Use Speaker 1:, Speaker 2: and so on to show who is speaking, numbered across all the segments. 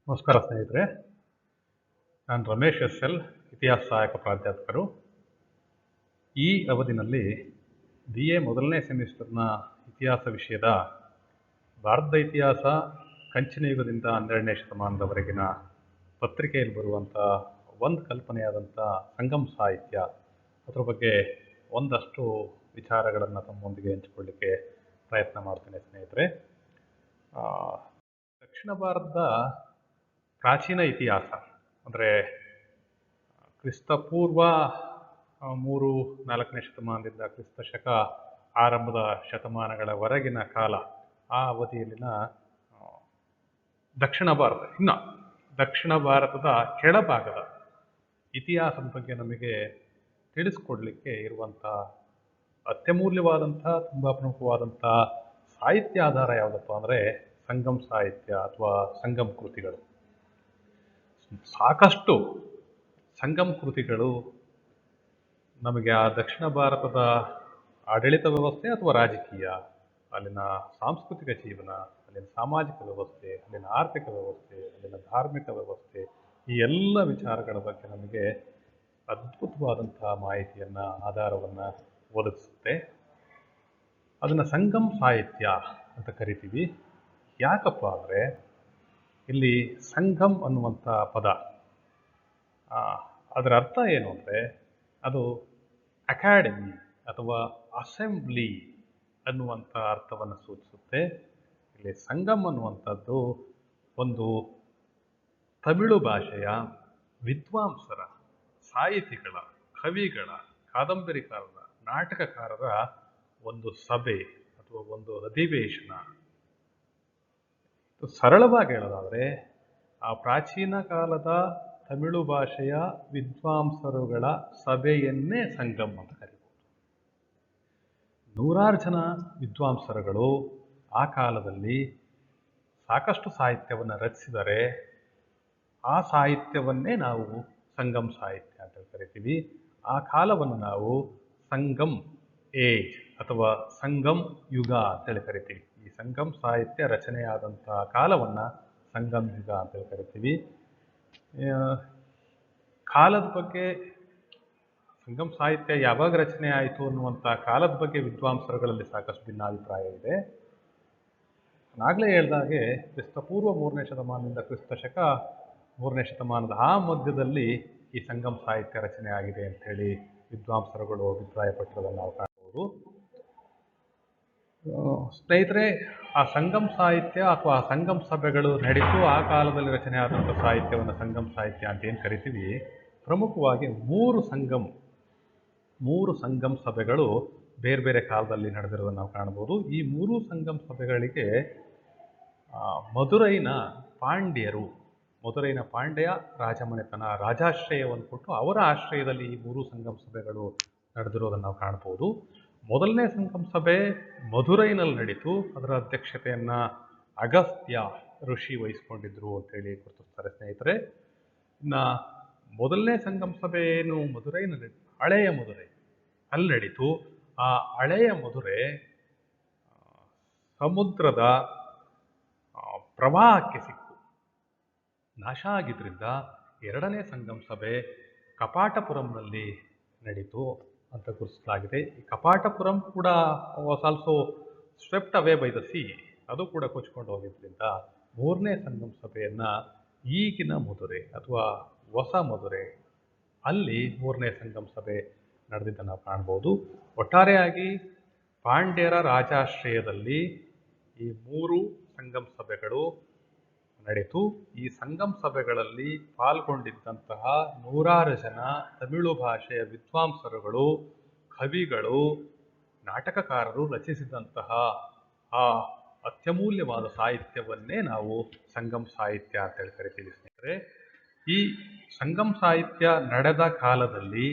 Speaker 1: ನಮಸ್ಕಾರ ಸ್ನೇಹಿತರೆ, ನಾನು ರಮೇಶ್ ಎಸ್.ಎಲ್, ಇತಿಹಾಸ ಸಹಾಯಕ ಪ್ರಾಧ್ಯಾಪಕರು. ಈ ಅವಧಿನಲ್ಲಿ BA ಮೊದಲನೇ ಸೆಮಿಸ್ಟರ್ನ ಇತಿಹಾಸ ವಿಷಯದ ಭಾರತದ ಇತಿಹಾಸ ಕಂಚಿನ ಯುಗದಿಂದ 12ನೇ ಶತಮಾನದವರೆಗಿನ ಪತ್ರಿಕೆಯಲ್ಲಿ ಬರುವಂಥ ಒಂದು ಕಲ್ಪನೆಯಾದಂಥ ಸಂಗಮ ಸಾಹಿತ್ಯ, ಅದರ ಬಗ್ಗೆ ಒಂದಷ್ಟು ವಿಚಾರಗಳನ್ನು ತಮ್ಮೊಂದಿಗೆ ಹಂಚಿಕೊಳ್ಳಿಕ್ಕೆ ಪ್ರಯತ್ನ ಮಾಡ್ತೇನೆ ಸ್ನೇಹಿತರೆ. ದಕ್ಷಿಣ ಭಾರತದ ಪ್ರಾಚೀನ ಇತಿಹಾಸ ಅಂದರೆ ಕ್ರಿಸ್ತಪೂರ್ವ 3-4ನೇ ಶತಮಾನದಿಂದ ಕ್ರಿಸ್ತ ಶಕ ಆರಂಭದ ಶತಮಾನಗಳವರೆಗಿನ ಕಾಲ, ಆ ಅವಧಿಯಲ್ಲಿನ ದಕ್ಷಿಣ ಭಾರತದ ಕೆಳಭಾಗದ ಇತಿಹಾಸದ ಬಗ್ಗೆ ನಮಗೆ ತಿಳಿಸ್ಕೊಡ್ಲಿಕ್ಕೆ ಇರುವಂಥ ಅತ್ಯಮೂಲ್ಯವಾದಂಥ, ತುಂಬ ಪ್ರಮುಖವಾದಂಥ ಸಾಹಿತ್ಯ ಆಧಾರ ಯಾವುದಪ್ಪ ಅಂದರೆ ಸಂಗಮ ಸಾಹಿತ್ಯ ಅಥವಾ ಸಂಗಮ ಕೃತಿಗಳು. ಸಾಕಷ್ಟು ಸಂಗಮ ಕೃತಿಗಳು ನಮಗೆ ಆ ದಕ್ಷಿಣ ಭಾರತದ ಆಡಳಿತ ವ್ಯವಸ್ಥೆ ಅಥವಾ ರಾಜಕೀಯ, ಅಲ್ಲಿನ ಸಾಂಸ್ಕೃತಿಕ ಜೀವನ, ಅಲ್ಲಿನ ಸಾಮಾಜಿಕ ವ್ಯವಸ್ಥೆ, ಅಲ್ಲಿನ ಆರ್ಥಿಕ ವ್ಯವಸ್ಥೆ, ಅಲ್ಲಿನ ಧಾರ್ಮಿಕ ವ್ಯವಸ್ಥೆ, ಈ ಎಲ್ಲ ವಿಚಾರಗಳ ಬಗ್ಗೆ ನಮಗೆ ಅದ್ಭುತವಾದಂತಹ ಮಾಹಿತಿಯನ್ನು, ಆಧಾರವನ್ನು ಒದಗಿಸುತ್ತೆ. ಅದನ್ನು ಸಂಗಮ ಸಾಹಿತ್ಯ ಅಂತ ಕರಿತೀವಿ. ಯಾಕಪ್ಪ ಅಂದರೆ ಇಲ್ಲಿ ಸಂಗಮ್ ಅನ್ನುವಂಥ ಪದ, ಅದರ ಅರ್ಥ ಏನು ಅಂದರೆ ಅದು ಅಕಾಡೆಮಿ ಅಥವಾ ಅಸೆಂಬ್ಲಿ ಅನ್ನುವಂಥ ಅರ್ಥವನ್ನು ಸೂಚಿಸುತ್ತೆ. ಇಲ್ಲಿ ಸಂಗಮ್ ಅನ್ನುವಂಥದ್ದು ಒಂದು ತಮಿಳು ಭಾಷೆಯ ವಿದ್ವಾಂಸರ, ಸಾಹಿತಿಗಳ, ಕವಿಗಳ, ಕಾದಂಬರಿಕಾರರ, ನಾಟಕಕಾರರ ಒಂದು ಸಭೆ ಅಥವಾ ಒಂದು ಅಧಿವೇಶನ. ಸರಳವಾಗಿ ಹೇಳೋದಾದರೆ ಆ ಪ್ರಾಚೀನ ಕಾಲದ ತಮಿಳು ಭಾಷೆಯ ವಿದ್ವಾಂಸರುಗಳ ಸಭೆಯನ್ನೇ ಸಂಗಮ ಅಂತ ಕರೀಬೋದು. ನೂರಾರು ಜನ ವಿದ್ವಾಂಸರುಗಳು ಆ ಕಾಲದಲ್ಲಿ ಸಾಕಷ್ಟು ಸಾಹಿತ್ಯವನ್ನು ರಚಿಸಿದರೆ ಆ ಸಾಹಿತ್ಯವನ್ನೇ ನಾವು ಸಂಗಮ ಸಾಹಿತ್ಯ ಅಂತ ಕರಿತೀವಿ. ಆ ಕಾಲವನ್ನು ನಾವು ಸಂಗಮ್ ಏಜ್ ಅಥವಾ ಸಂಗಮ್ ಯುಗ ಅಂತೇಳಿ ಕರಿತೀವಿ. ಈ ಸಂಗಮ ಸಾಹಿತ್ಯ ರಚನೆಯಾದಂಥ ಕಾಲವನ್ನು ಸಂಗಮ ಯುಗ ಅಂತೇಳಿ ಕರಿತೀವಿ. ಕಾಲದ ಬಗ್ಗೆ, ಸಂಗಮ ಸಾಹಿತ್ಯ ಯಾವಾಗ ರಚನೆ ಆಯಿತು ಅನ್ನುವಂಥ ಕಾಲದ ಬಗ್ಗೆ ವಿದ್ವಾಂಸರುಗಳಲ್ಲಿ ಸಾಕಷ್ಟು ಭಿನ್ನಾಭಿಪ್ರಾಯ ಇದೆ. ನಾಗಲೇ ಹೇಳಿದಾಗೆ ಕ್ರಿಸ್ತಪೂರ್ವ 3ನೇ ಶತಮಾನದಿಂದ ಕ್ರಿಸ್ತ ಶಕ 3ನೇ ಶತಮಾನದ ಆ ಮಧ್ಯದಲ್ಲಿ ಈ ಸಂಗಮ ಸಾಹಿತ್ಯ ರಚನೆ ಆಗಿದೆ ಅಂಥೇಳಿ ವಿದ್ವಾಂಸರುಗಳು ಅಭಿಪ್ರಾಯಪಟ್ಟಿರೋದನ್ನು ನಾವು ಕಾಣಬಹುದು. ಸ್ನೇಹಿತರೆ, ಆ ಸಂಗಮ ಸಾಹಿತ್ಯ ಅಥವಾ ಸಂಗಮ ಸಭೆಗಳು ನಡೀತು ಆ ಕಾಲದಲ್ಲಿ ರಚನೆ ಆದಂಥ ಸಾಹಿತ್ಯವನ್ನು ಸಂಗಮ ಸಾಹಿತ್ಯ ಅಂತ ಏನು ಕರಿತೀವಿ. ಪ್ರಮುಖವಾಗಿ ಮೂರು ಸಂಗಮ ಸಭೆಗಳು ಬೇರೆ ಬೇರೆ ಕಾಲದಲ್ಲಿ ನಡೆದಿರೋದನ್ನು ನಾವು ಕಾಣ್ಬೋದು. ಈ 3 ಸಂಗಮ ಸಭೆಗಳಿಗೆ ಮಧುರೈನ ಪಾಂಡ್ಯ ರಾಜಮನೆತನ ರಾಜಾಶ್ರಯವನ್ನು ಕೊಟ್ಟು ಅವರ ಆಶ್ರಯದಲ್ಲಿ ಈ 3 ಸಂಗಮ ಸಭೆಗಳು ನಡೆದಿರೋದನ್ನು ನಾವು ಕಾಣ್ಬೋದು. ಮೊದಲನೇ ಸಂಗಮ ಸಭೆ ಮಧುರೈನಲ್ಲಿ ನಡೀತು. ಅದರ ಅಧ್ಯಕ್ಷತೆಯನ್ನು ಅಗಸ್ತ್ಯ ಋಷಿ ವಹಿಸ್ಕೊಂಡಿದ್ರು ಅಂತೇಳಿ ಗುರುತಿಸ್ತಾರೆ ಸ್ನೇಹಿತರೆ. ಇನ್ನು ಮೊದಲನೇ ಸಂಗಮ ಸಭೆ ಏನು ಮಧುರೈನಲ್ಲಿ, ಹಳೆಯ ಮಧುರೈ ಅಲ್ಲಿ ನಡೀತು. ಆ ಹಳೆಯ ಮಧುರೆ ಸಮುದ್ರದ ಪ್ರವಾಹಕ್ಕೆ ಸಿಕ್ಕು ನಾಶ ಆಗಿದ್ದರಿಂದ ಎರಡನೇ ಸಂಗಮ ಸಭೆ ಕಪಾಟಪುರಂನಲ್ಲಿ ನಡೀತು ಅಂತ ಗುರುತಿಸಲಾಗಿದೆ. ಈ ಕಪಾಟಪುರಂ ಕೂಡ was also swept away by the C, ಅದು ಕೂಡ ಕೊಚ್ಕೊಂಡು ಹೋಗಿದ್ದರಿಂದ 3ನೇ ಸಂಗಮ ಸಭೆಯನ್ನು ಈಗಿನ ಮಧುರೆ ಅಥವಾ ಹೊಸ ಮಧುರೆ ಅಲ್ಲಿ 3ನೇ ಸಂಗಮ ಸಭೆ ನಡೆದಿದ್ದನ್ನು ನಾವು ಕಾಣ್ಬೋದು. ಒಟ್ಟಾರೆಯಾಗಿ ಪಾಂಡ್ಯರ ರಾಜಾಶ್ರಯದಲ್ಲಿ ಈ 3 ಸಂಗಮ ಸಭೆಗಳು ನಡೆಯಿತು. ಈ ಸಂಗಮ ಸಭೆಗಳಲ್ಲಿ ಪಾಲ್ಗೊಂಡಿದ್ದಂತಹ ನೂರಾರು ಜನ ತಮಿಳು ಭಾಷೆಯ ವಿದ್ವಾಂಸರುಗಳು, ಕವಿಗಳು, ನಾಟಕಕಾರರು ರಚಿಸಿದಂತಹ ಆ ಅತ್ಯಮೂಲ್ಯವಾದ ಸಾಹಿತ್ಯವನ್ನೇ ನಾವು ಸಂಗಮ ಸಾಹಿತ್ಯ ಅಂತೇಳಿ ಕರಿತೀವಿ ಸ್ನೇಹಿತರೆ. ಈ ಸಂಗಮ ಸಾಹಿತ್ಯ ನಡೆದ ಕಾಲದಲ್ಲಿ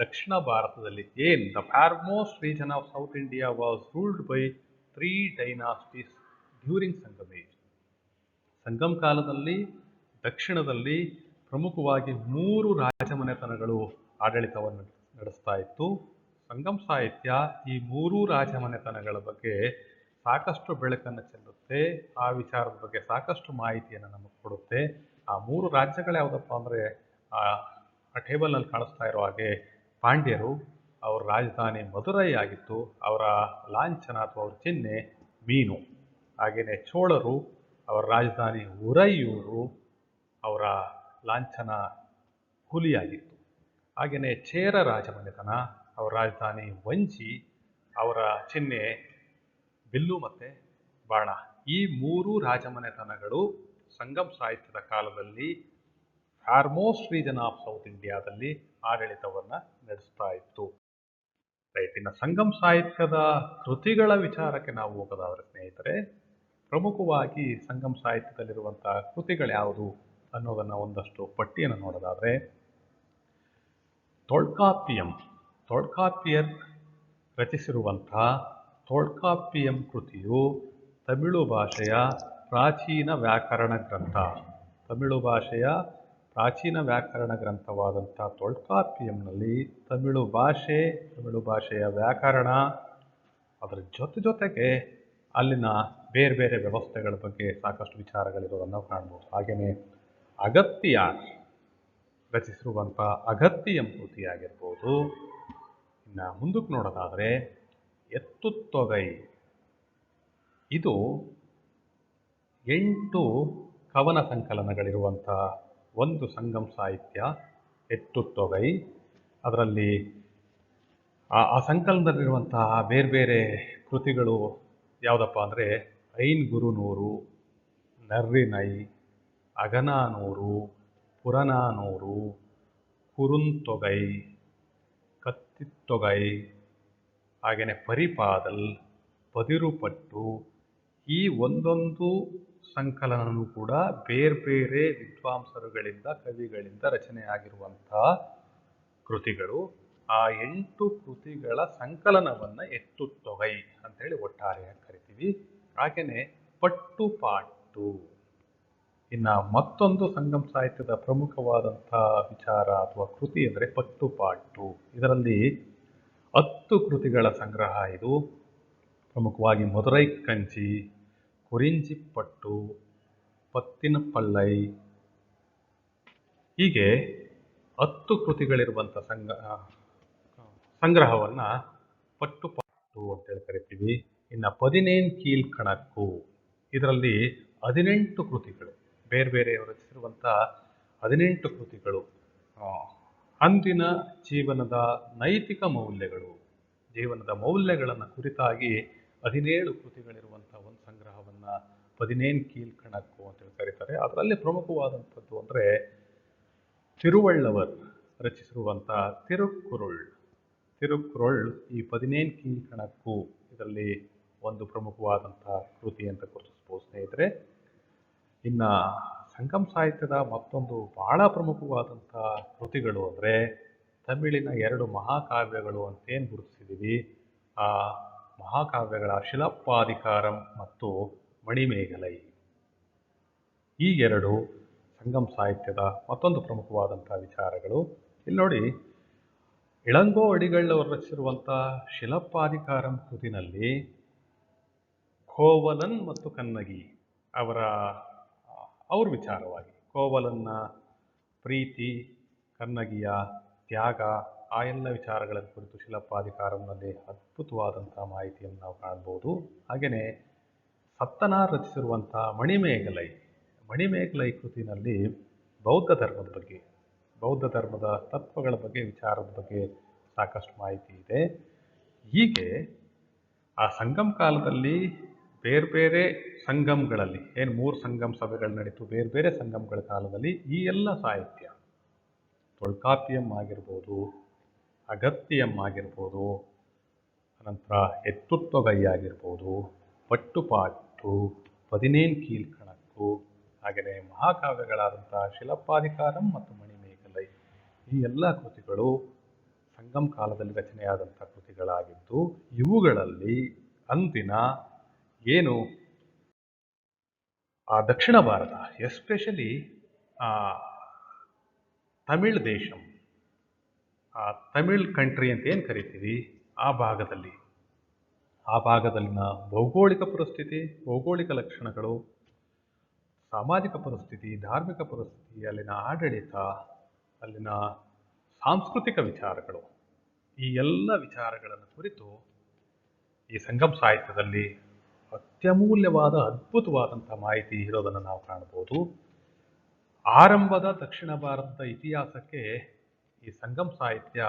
Speaker 1: ದಕ್ಷಿಣ ಭಾರತದಲ್ಲಿ the foremost region of South India was ruled by 3 dynasties during Sangam age. Sangam ಕಾಲದಲ್ಲಿ ದಕ್ಷಿಣದಲ್ಲಿ ಪ್ರಮುಖವಾಗಿ 3 ರಾಜಮನೆತನಗಳು ಆಡಳಿತವನ್ನು ನಡೆಸ್ತಾ ಇತ್ತು. ಸಂಗಮ ಸಾಹಿತ್ಯ ಈ 3 ರಾಜಮನೆತನಗಳ ಬಗ್ಗೆ ಸಾಕಷ್ಟು ಬೆಳಕನ್ನು ಚೆಲ್ಲುತ್ತೆ. ಆ ವಿಚಾರದ ಬಗ್ಗೆ ಸಾಕಷ್ಟು ಮಾಹಿತಿಯನ್ನು ನಮಗೆ ಕೊಡುತ್ತೆ. ಆ 3 ರಾಜ್ಯಗಳು ಯಾವುದಪ್ಪ ಅಂದರೆ ಆ ಟೇಬಲ್ನಲ್ಲಿ ಕಾಣಿಸ್ತಾ ಇರೋ ಹಾಗೆ ಪಾಂಡ್ಯರು, ಅವರ ರಾಜಧಾನಿ ಮಧುರೈ ಆಗಿತ್ತು. ಅವರ ಲಾಂಛನ ಅಥವಾ ಅವರ ಚಿಹ್ನೆ ಮೀನು. ಹಾಗೆಯೇ ಚೋಳರು, ಅವರ ರಾಜಧಾನಿ ಉರೈಯೂರು, ಅವರ ಲಾಂಛನ ಹುಲಿಯಾಗಿತ್ತು. ಹಾಗೆಯೇ ಚೇರ ರಾಜಮನೆತನ, ಅವರ ರಾಜಧಾನಿ ವಂಚಿ, ಅವರ ಚಿಹ್ನೆ ಬಿಲ್ಲು ಮತ್ತು ಬಾಣ. ಈ 3 ರಾಜಮನೆತನಗಳು ಸಂಗಮ್ ಸಾಹಿತ್ಯದ ಕಾಲದಲ್ಲಿ ಫಾರ್ಮೋಸ್ಟ್ ರೀಜನ್ ಆಫ್ ಸೌತ್ ಇಂಡಿಯಾದಲ್ಲಿ ಆಡಳಿತವನ್ನು ನಡೆಸ್ತಾ ಇತ್ತು. ರೈಟ್. ಇನ್ನು ಸಂಗಮ್ ಸಾಹಿತ್ಯದ ಕೃತಿಗಳ ವಿಚಾರಕ್ಕೆ ನಾವು ಹೋಗೋದಾದ್ರೆ ಸ್ನೇಹಿತರೆ, ಪ್ರಮುಖವಾಗಿ ಸಂಗಮ್ ಸಾಹಿತ್ಯದಲ್ಲಿರುವಂತಹ ಕೃತಿಗಳು ಯಾವುದು ಅನ್ನೋದನ್ನು ಒಂದಷ್ಟು ಪಟ್ಟಿಯನ್ನು ನೋಡೋದಾದರೆ, ತೊಳ್ಕಾಪಿಯರ್ ರಚಿಸಿರುವಂತಹ ತೊಳ್ಕಾಪಿಯಂ ಕೃತಿಯು ತಮಿಳು ಭಾಷೆಯ ಪ್ರಾಚೀನ ವ್ಯಾಕರಣ ಗ್ರಂಥ. ತಮಿಳು ವ್ಯಾಕರಣ ಗ್ರಂಥವಾದಂಥ ತೊಳ್ಕಾಪಿಯಂನಲ್ಲಿ ತಮಿಳು ಭಾಷೆಯ ವ್ಯಾಕರಣ, ಅದರ ಜೊತೆಗೆ ಅಲ್ಲಿನ ಬೇರೆ ಬೇರೆ ವ್ಯವಸ್ಥೆಗಳ ಬಗ್ಗೆ ಸಾಕಷ್ಟು ವಿಚಾರಗಳಿರೋದನ್ನು ನಾವು ಕಾಣ್ಬೋದು. ಹಾಗೆಯೇ ಅಗತ್ಯಾರ್ ರಚಿಸಿರುವಂಥ ಅಗತ್ಯಂ ಕೃತಿ ಆಗಿರ್ಬೋದು. ಇನ್ನು ಮುಂದಕ್ಕೆ ನೋಡೋದಾದರೆ ಎತ್ತುತ್ತೊಗೈ, ಇದು 8 ಕವನ ಸಂಕಲನಗಳಿರುವಂಥ ಒಂದು ಸಂಗಮ್ ಸಾಹಿತ್ಯ ಎತ್ತುತ್ತೊಗೈ. ಅದರಲ್ಲಿ ಆ ಸಂಕಲನದಲ್ಲಿರುವಂತಹ ಬೇರೆ ಬೇರೆ ಕೃತಿಗಳು ಯಾವುದಪ್ಪ ಅಂದರೆ ಐನ್ ಗುರುನೂರು, ನರ್ರಿನೈ, ಅಗನಾನೂರು, ಪುರನಾನೂರು, ಕುರುಂತೊಗೈ, ಕತ್ತಿತ್ತೊಗೈ, ಹಾಗೆಯೇ ಪರಿಪಾದಲ್, ಪದಿರುಪಟ್ಟು. ಈ ಒಂದೊಂದು ಸಂಕಲನವೂ ಕೂಡ ಬೇರೆ ಬೇರೆ ವಿದ್ವಾಂಸರುಗಳಿಂದ, ಕವಿಗಳಿಂದ ರಚನೆಯಾಗಿರುವಂತಹ ಕೃತಿಗಳು. ಆ 8 ಕೃತಿಗಳ ಸಂಕಲನವನ್ನು ಎತ್ತುತ್ತೊಗೈ ಅಂತೇಳಿ ಒಟ್ಟಾರೆಯಾಗಿ ಕರಿತೀವಿ. ಹಾಗೆಯೇ ಪಟ್ಟುಪಾಟ್ಟು. ಇನ್ನು ಮತ್ತೊಂದು ಸಂಗಮ್ ಸಾಹಿತ್ಯದ ಪ್ರಮುಖವಾದಂಥ ವಿಚಾರ ಅಥವಾ ಕೃತಿ ಅಂದರೆ ಪಟ್ಟುಪಾಟ್ಟು. ಇದರಲ್ಲಿ 10 ಕೃತಿಗಳ ಸಂಗ್ರಹ ಇದು. ಪ್ರಮುಖವಾಗಿ ಮಧುರೈ ಕಂಚಿ, ಕುರಿಂಚಿಪಟ್ಟು, ಪತ್ತಿನ ಪಲ್ಲೈ, ಹೀಗೆ 10 ಕೃತಿಗಳಿರುವಂಥ ಸಂಗ್ರಹವನ್ನು ಪಟ್ಟುಪಾಟ್ಟು ಅಂತೇಳಿ ಕರಿತೀವಿ. ಇನ್ನು 14 ಕೀಳ್ಕಣಕ್ಕು, ಇದರಲ್ಲಿ 18 ಕೃತಿಗಳು, ಬೇರೆ ಬೇರೆಯವರು ರಚಿಸಿರುವಂಥ 18 ಕೃತಿಗಳು ಅಂದಿನ ಜೀವನದ ನೈತಿಕ ಮೌಲ್ಯಗಳು, ಜೀವನದ ಮೌಲ್ಯಗಳನ್ನು ಕುರಿತಾಗಿ 17 ಕೃತಿಗಳಿರುವಂಥ ಒಂದು ಸಂಗ್ರಹವನ್ನು 14 ಕೀಳ್ಕಣಕ್ಕು ಅಂತೇಳಿ ಕರೀತಾರೆ. ಅದರಲ್ಲಿ ಪ್ರಮುಖವಾದಂಥದ್ದು ಅಂದರೆ ತಿರುವಳ್ಳವರ್ ರಚಿಸಿರುವಂಥ ತಿರುಕ್ಕುರುಳ್ ಈ 14 ಕೀಳ್ಕಣಕ್ಕು ಇದರಲ್ಲಿ ಒಂದು ಪ್ರಮುಖವಾದಂಥ ಕೃತಿ ಅಂತ ಗುರುತಿಸ್ಬೋದು ಸ್ನೇಹಿತರೆ. ಇನ್ನು ಸಂಗಮ್ ಸಾಹಿತ್ಯದ ಮತ್ತೊಂದು ಬಹಳ ಪ್ರಮುಖವಾದಂಥ ಕೃತಿಗಳು ಅಂದರೆ ತಮಿಳಿನ 2 ಮಹಾಕಾವ್ಯಗಳು ಅಂತೇನು ಗುರುತಿಸಿದ್ದೀವಿ, ಆ ಮಹಾಕಾವ್ಯಗಳ ಶಿಲಪ್ಪಾಧಿಕಾರಂ ಮತ್ತು ಮಣಿಮೇಗಲೈ. ಈ 2 ಸಂಗಮ್ ಸಾಹಿತ್ಯದ ಮತ್ತೊಂದು ಪ್ರಮುಖವಾದಂಥ ವಿಚಾರಗಳು. ಇಲ್ಲಿ ನೋಡಿ, ಇಳಂಗೋ ಅಡಿಗಳವರು ರಚಿಸಿರುವಂಥ ಶಿಲಪ್ಪಾಧಿಕಾರಂ ಕೃತಿನಲ್ಲಿ ಕೋವಲನ್ ಮತ್ತು ಕನ್ನಗಿ ಅವ್ರ ವಿಚಾರವಾಗಿ ಕೋವಲನ್ನ ಪ್ರೀತಿ, ಕನ್ನಗಿಯ ತ್ಯಾಗ, ಆ ಎಲ್ಲ ವಿಚಾರಗಳ ಕುರಿತು ಶಿಲಪ್ಪಾಧಿಕಾರಂನಲ್ಲಿ ಅದ್ಭುತವಾದಂಥ ಮಾಹಿತಿಯನ್ನು ನಾವು ಕಾಣ್ಬೋದು. ಹಾಗೆಯೇ ಸತ್ತನಾರ್ ರಚಿಸಿರುವಂಥ ಮಣಿಮೇಗಲೈ ಕೃತಿನಲ್ಲಿ ಬೌದ್ಧ ಧರ್ಮದ ತತ್ವಗಳ ಬಗ್ಗೆ, ವಿಚಾರದ ಬಗ್ಗೆ ಸಾಕಷ್ಟು ಮಾಹಿತಿ ಇದೆ. ಹೀಗೆ ಆ ಸಂಗಮ್ ಕಾಲದಲ್ಲಿ ಬೇರೆ ಬೇರೆ ಸಂಗಮ್ಗಳಲ್ಲಿ, ಏನು 3 ಸಂಗಮ್ ಸಭೆಗಳು ನಡೀತು, ಬೇರೆ ಬೇರೆ ಸಂಗಮ್ಗಳ ಕಾಲದಲ್ಲಿ ಈ ಎಲ್ಲ ಸಾಹಿತ್ಯ, ತೊಳ್ಕಾಪಿಯಂ ಆಗಿರ್ಬೋದು, ಅಗತ್ಯಂ ಆಗಿರ್ಬೋದು, ಅನಂತರ ಎತ್ತುತ್ತೊಗೈ ಆಗಿರ್ಬೋದು, ಪಟ್ಟುಪಾಟ್ಟು, 14 ಕೀಳ್ಕಣಕ್ಕು, ಹಾಗೆಯೇ ಮಹಾಕಾವ್ಯಗಳಾದಂಥ ಶಿಲಪ್ಪಾಧಿಕಾರಂ ಮತ್ತು ಮಣಿಮೇಗಲೈ, ಈ ಎಲ್ಲ ಕೃತಿಗಳು ಸಂಗಮ್ ಕಾಲದಲ್ಲಿ ರಚನೆಯಾದಂಥ ಕೃತಿಗಳಾಗಿದ್ದು, ಇವುಗಳಲ್ಲಿ ಅಂದಿನ ಏನು ಆ ದಕ್ಷಿಣ ಭಾರತ, ಎಸ್ಪೆಷಲಿ ತಮಿಳ್ ದೇಶಂ, ತಮಿಳ್ ಕಂಟ್ರಿ ಅಂತ ಏನು ಕರಿತೀವಿ, ಆ ಭಾಗದಲ್ಲಿ ಆ ಭಾಗದಲ್ಲಿನ ಭೌಗೋಳಿಕ ಪರಿಸ್ಥಿತಿ, ಭೌಗೋಳಿಕ ಲಕ್ಷಣಗಳು, ಸಾಮಾಜಿಕ ಪರಿಸ್ಥಿತಿ, ಧಾರ್ಮಿಕ ಪರಿಸ್ಥಿತಿ, ಅಲ್ಲಿನ ಆಡಳಿತ, ಅಲ್ಲಿನ ಸಾಂಸ್ಕೃತಿಕ ವಿಚಾರಗಳು, ಈ ಎಲ್ಲ ವಿಚಾರಗಳನ್ನು ಕುರಿತು ಈ ಸಂಗಮ ಸಾಹಿತ್ಯದಲ್ಲಿ ಅತ್ಯಮೂಲ್ಯವಾದ ಅದ್ಭುತವಾದಂಥ ಮಾಹಿತಿ ಇರೋದನ್ನು ನಾವು ಕಾಣ್ಬೋದು. ಆರಂಭದ ದಕ್ಷಿಣ ಭಾರತದ ಇತಿಹಾಸಕ್ಕೆ ಈ ಸಂಗಮ ಸಾಹಿತ್ಯ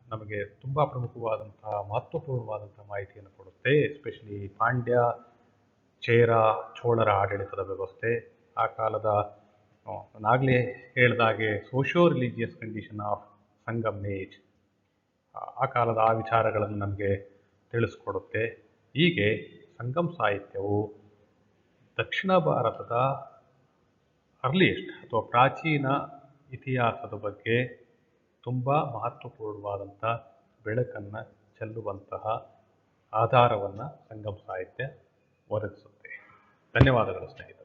Speaker 1: ನಮಗೆ ತುಂಬ ಪ್ರಮುಖವಾದಂಥ ಮಹತ್ವಪೂರ್ಣವಾದಂಥ ಮಾಹಿತಿಯನ್ನು ಕೊಡುತ್ತೆ. ಎಸ್ಪೆಷಲಿ ಪಾಂಡ್ಯ, ಚೇರ, ಚೋಳರ ಆಡಳಿತದ ವ್ಯವಸ್ಥೆ, ಆ ಕಾಲದ ನಾನಾಗಲೇ ಹೇಳಿದಾಗೆ socio religious condition of Sangam age, ಆ ಕಾಲದ ಆ ವಿಚಾರಗಳನ್ನು ನಮಗೆ ತಿಳಿಸ್ಕೊಡುತ್ತೆ. ಹೀಗೆ ಸಂಗಮ ಸಾಹಿತ್ಯವು ದಕ್ಷಿಣ ಭಾರತದ ಅರ್ಲಿಯೆಸ್ಟ್ ಅಥವಾ ಪ್ರಾಚೀನ ಇತಿಹಾಸದ ಬಗ್ಗೆ ತುಂಬ ಮಹತ್ವಪೂರ್ಣವಾದಂಥ ಬೆಳಕನ್ನು ಚೆಲ್ಲುವಂತಹ ಆಧಾರವನ್ನು ಸಂಗಮ ಸಾಹಿತ್ಯ ಒದಗಿಸುತ್ತೆ. ಧನ್ಯವಾದಗಳು ಸ್ನೇಹಿತರೆ.